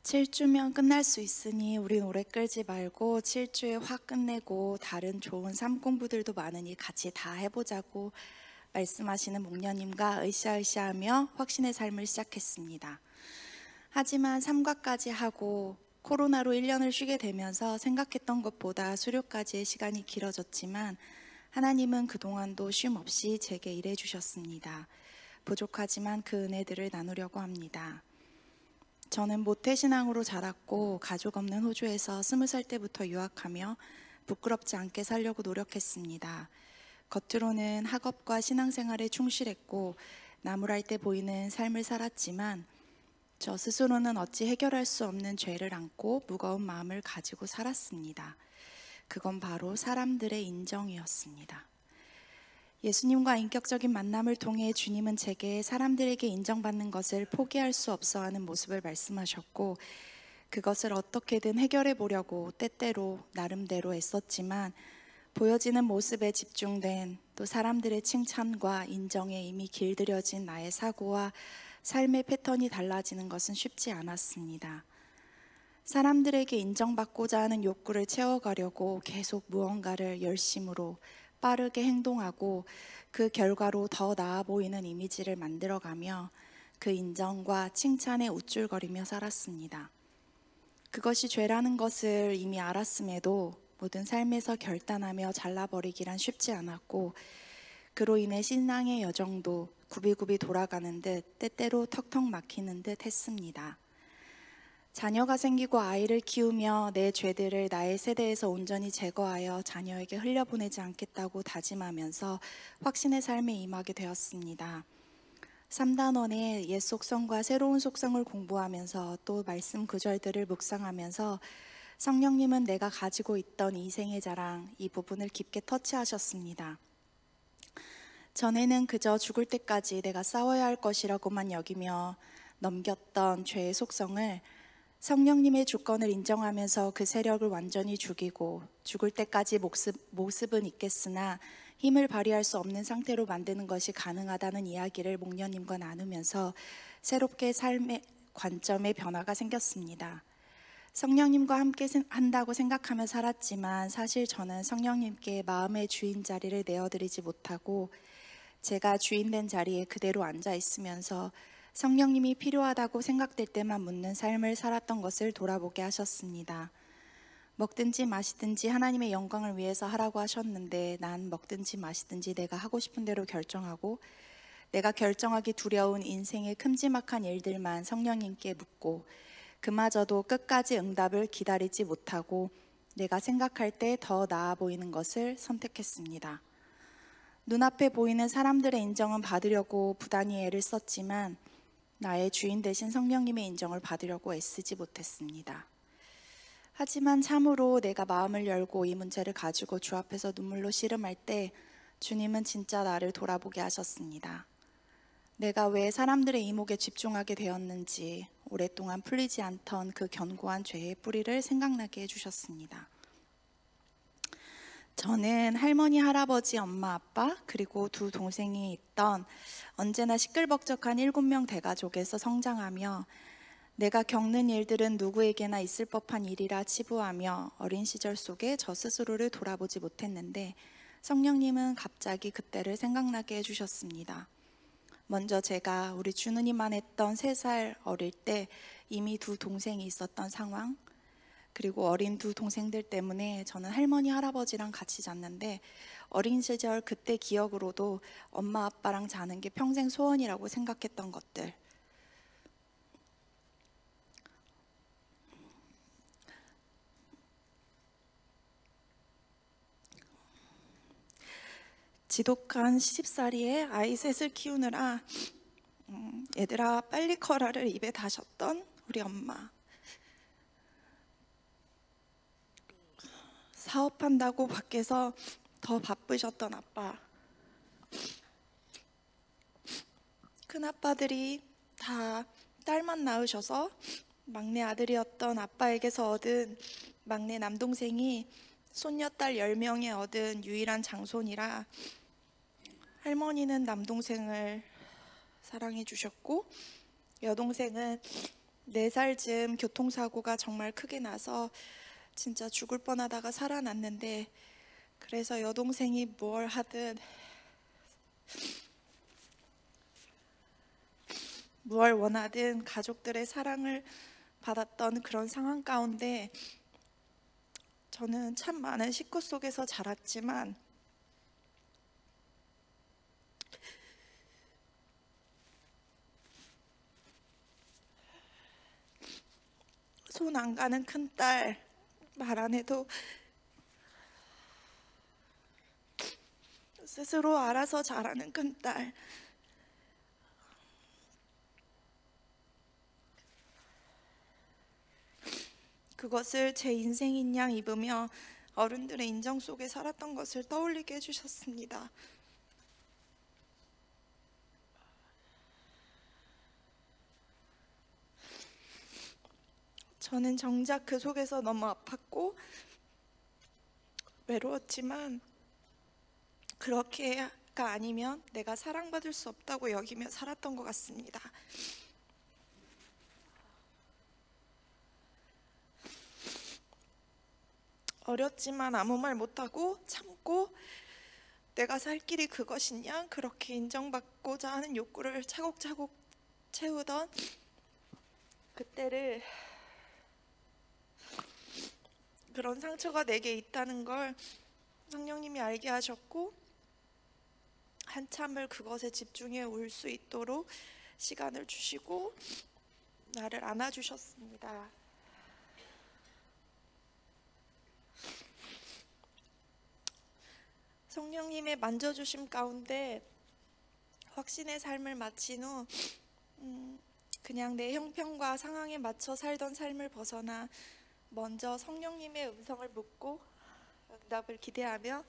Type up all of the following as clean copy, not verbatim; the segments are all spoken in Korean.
7주면 끝날 수 있으니 우린 오래 끌지 말고 7주에 확 끝내고 다른 좋은 삶 공부들도 많으니 같이 다 해보자고 말씀하시는 목녀님과 으쌰으쌰하며 확신의 삶을 시작했습니다. 하지만 삼과까지 하고 코로나로 1년을 쉬게 되면서 생각했던 것보다 수료까지의 시간이 길어졌지만 하나님은 그동안도 쉼 없이 제게 일해 주셨습니다. 부족하지만 그 은혜들을 나누려고 합니다. 저는 모태신앙으로 자랐고 가족 없는 호주에서 20살 때부터 유학하며 부끄럽지 않게 살려고 노력했습니다. 겉으로는 학업과 신앙생활에 충실했고 나무랄 때 보이는 삶을 살았지만 저 스스로는 어찌 해결할 수 없는 죄를 안고 무거운 마음을 가지고 살았습니다. 그건 바로 사람들의 인정이었습니다. 예수님과 인격적인 만남을 통해 주님은 제게 사람들에게 인정받는 것을 포기할 수 없어 하는 모습을 말씀하셨고 그것을 어떻게든 해결해 보려고 때때로 나름대로 애썼지만 보여지는 모습에 집중된 또 사람들의 칭찬과 인정에 이미 길들여진 나의 사고와 삶의 패턴이 달라지는 것은 쉽지 않았습니다. 사람들에게 인정받고자 하는 욕구를 채워가려고 계속 무언가를 열심으로 빠르게 행동하고 그 결과로 더 나아 보이는 이미지를 만들어가며 그 인정과 칭찬에 우쭐거리며 살았습니다. 그것이 죄라는 것을 이미 알았음에도 모든 삶에서 결단하며 잘라버리기란 쉽지 않았고 그로 인해 신앙의 여정도 굽이굽이 돌아가는 듯 때때로 턱턱 막히는 듯 했습니다. 자녀가 생기고 아이를 키우며 내 죄들을 나의 세대에서 온전히 제거하여 자녀에게 흘려보내지 않겠다고 다짐하면서 확신의 삶에 임하게 되었습니다. 3단원의 옛 속성과 새로운 속성을 공부하면서 또 말씀 구절들을 묵상하면서 성령님은 내가 가지고 있던 인생의 자랑 이 부분을 깊게 터치하셨습니다. 전에는 그저 죽을 때까지 내가 싸워야 할 것이라고만 여기며 넘겼던 죄의 속성을 성령님의 주권을 인정하면서 그 세력을 완전히 죽이고 죽을 때까지 모습은 있겠으나 힘을 발휘할 수 없는 상태로 만드는 것이 가능하다는 이야기를 목녀님과 나누면서 새롭게 삶의 관점의 변화가 생겼습니다. 성령님과 함께 한다고 생각하며 살았지만 사실 저는 성령님께 마음의 주인 자리를 내어드리지 못하고 제가 주인된 자리에 그대로 앉아 있으면서 성령님이 필요하다고 생각될 때만 묻는 삶을 살았던 것을 돌아보게 하셨습니다. 먹든지 마시든지 하나님의 영광을 위해서 하라고 하셨는데 난 먹든지 마시든지 내가 하고 싶은 대로 결정하고 내가 결정하기 두려운 인생의 큼지막한 일들만 성령님께 묻고 그마저도 끝까지 응답을 기다리지 못하고 내가 생각할 때 더 나아 보이는 것을 선택했습니다. 눈앞에 보이는 사람들의 인정은 받으려고 부단히 애를 썼지만 나의 주인 되신 성령님의 인정을 받으려고 애쓰지 못했습니다. 하지만 참으로 내가 마음을 열고 이 문제를 가지고 주 앞에서 눈물로 씨름할 때 주님은 진짜 나를 돌아보게 하셨습니다. 내가 왜 사람들의 이목에 집중하게 되었는지 오랫동안 풀리지 않던 그 견고한 죄의 뿌리를 생각나게 해주셨습니다. 저는 할머니, 할아버지, 엄마, 아빠 그리고 두 동생이 있던 언제나 시끌벅적한 7명 대가족에서 성장하며 내가 겪는 일들은 누구에게나 있을 법한 일이라 치부하며 어린 시절 속에 저 스스로를 돌아보지 못했는데 성령님은 갑자기 그때를 생각나게 해주셨습니다. 먼저 제가 우리 주누님만 했던 3살 어릴 때 이미 두 동생이 있었던 상황 그리고 어린 두 동생들 때문에 저는 할머니, 할아버지랑 같이 잤는데 어린 시절 그때 기억으로도 엄마, 아빠랑 자는 게 평생 소원이라고 생각했던 것들 지독한 시집살이에 아이 셋을 키우느라 얘들아 빨리 커라를 입에 다셨던 우리 엄마 사업한다고 밖에서 더 바쁘셨던 아빠 큰아빠들이 다 딸만 낳으셔서 막내 아들이었던 아빠에게서 얻은 막내 남동생이 손녀딸 10명에 얻은 유일한 장손이라 할머니는 남동생을 사랑해 주셨고 여동생은 4살쯤 교통사고가 정말 크게 나서 진짜 죽을 뻔하다가 살아났는데, 그래서 여동생이 뭘 하든 무얼 원하든 가족들의 사랑을 받았던 그런 상황 가운데 저는 참 많은 식구 속에서 자랐지만 손 안 가는 큰딸, 말 안 해도 스스로 알아서 잘하는 큰딸, 그것을 제 인생인 양 입으며 어른들의 인정 속에 살았던 것을 떠올리게 해주셨습니다. 저는 정작 그 속에서 너무 아팠고 외로웠지만, 그렇게가 아니면 내가 사랑받을 수 없다고 여기며 살았던 것 같습니다. 어렸지만 아무 말 못하고 참고 내가 살 길이 그것이냐, 그렇게 인정받고자 하는 욕구를 차곡차곡 채우던 그때를, 그런 상처가 내게 있다는 걸 성령님이 알게 하셨고, 한참을 그것에 집중해 올 수 있도록 시간을 주시고 나를 안아주셨습니다. 성령님의 만져주심 가운데 확신의 삶을 마친 후 그냥 내 형편과 상황에 맞춰 살던 삶을 벗어나 먼저 성령님의 음성을 묻고 응답을 기대하며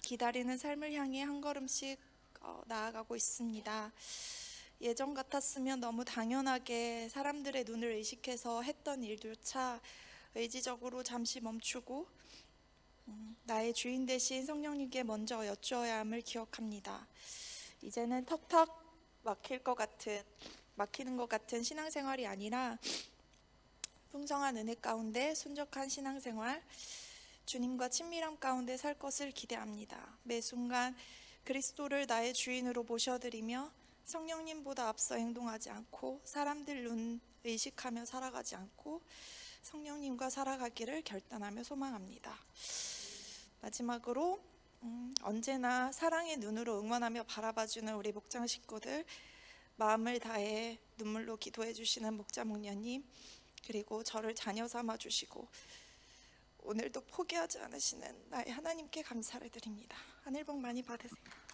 기다리는 삶을 향해 한 걸음씩 나아가고 있습니다. 예전 같았으면 너무 당연하게 사람들의 눈을 의식해서 했던 일조차 의지적으로 잠시 멈추고 나의 주인 대신 성령님께 먼저 여쭈어야 함을 기억합니다. 이제는 턱턱 막히는 것 같은 신앙생활이 아니라 풍성한 은혜 가운데 순적한 신앙생활, 주님과 친밀함 가운데 살 것을 기대합니다. 매 순간 그리스도를 나의 주인으로 모셔드리며 성령님보다 앞서 행동하지 않고 사람들 눈 의식하며 살아가지 않고 성령님과 살아가기를 결단하며 소망합니다. 마지막으로 언제나 사랑의 눈으로 응원하며 바라봐주는 우리 목장 식구들, 마음을 다해 눈물로 기도해 주시는 목자 목녀님, 그리고 저를 자녀 삼아 주시고 오늘도 포기하지 않으시는 나의 하나님께 감사를 드립니다. 하늘 복 많이 받으세요.